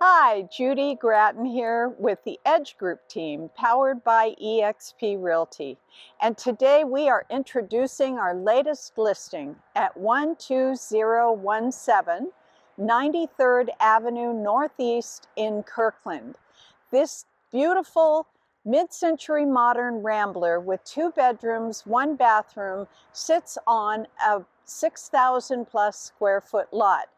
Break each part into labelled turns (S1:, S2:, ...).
S1: Hi, Judy Grattan here with the Edge Group team, powered by eXp Realty. And today we are introducing our latest listing at 12017 93rd Avenue Northeast in Kirkland. This beautiful mid-century modern rambler with 2 bedrooms, 1 bathroom sits on a 6,000 plus square foot lot.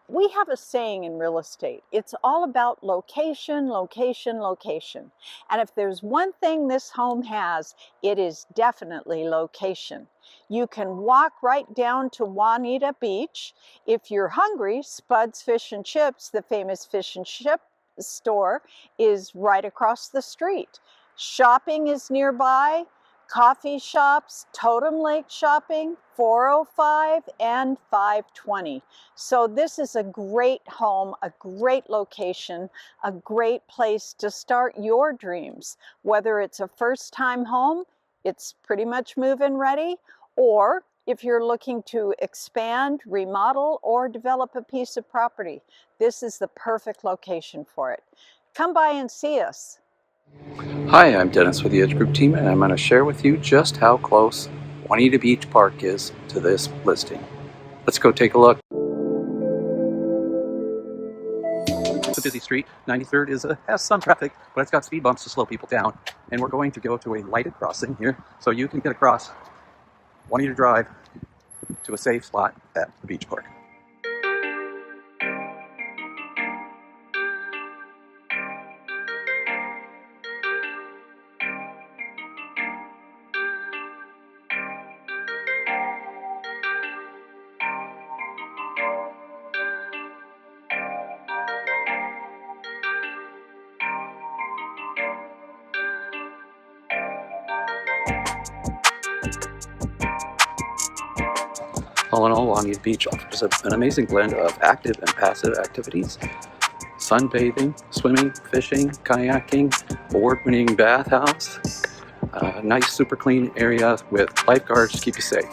S1: We have a saying in real estate, it's all about location, location, location. And if there's one thing this home has, it is definitely location. You can walk right down to Juanita Beach. If you're hungry, Spud's Fish and Chips, the famous fish and chip store, is right across the street. Shopping is nearby. Coffee shops, Totem Lake Shopping, 405 and 520. So this is a great home, a great location, a great place to start your dreams. Whether it's a first-time home, it's pretty much move-in ready, or if you're looking to expand, remodel, or develop a piece of property, this is the perfect location for it. Come by and see us.
S2: Hi, I'm Dennis with the Edge Group team, and I'm going to share with you just how close Juanita Beach Park is to this listing. Let's go take a look. It's a busy street. 93rd has some traffic, but it's got speed bumps to slow people down. And we're going to go to a lighted crossing here so you can get across Juanita Drive to a safe spot at the beach park. All in all, Juanita Beach offers an amazing blend of active and passive activities. Sunbathing, swimming, fishing, kayaking, award-winning bathhouse, a nice super clean area with lifeguards to keep you safe.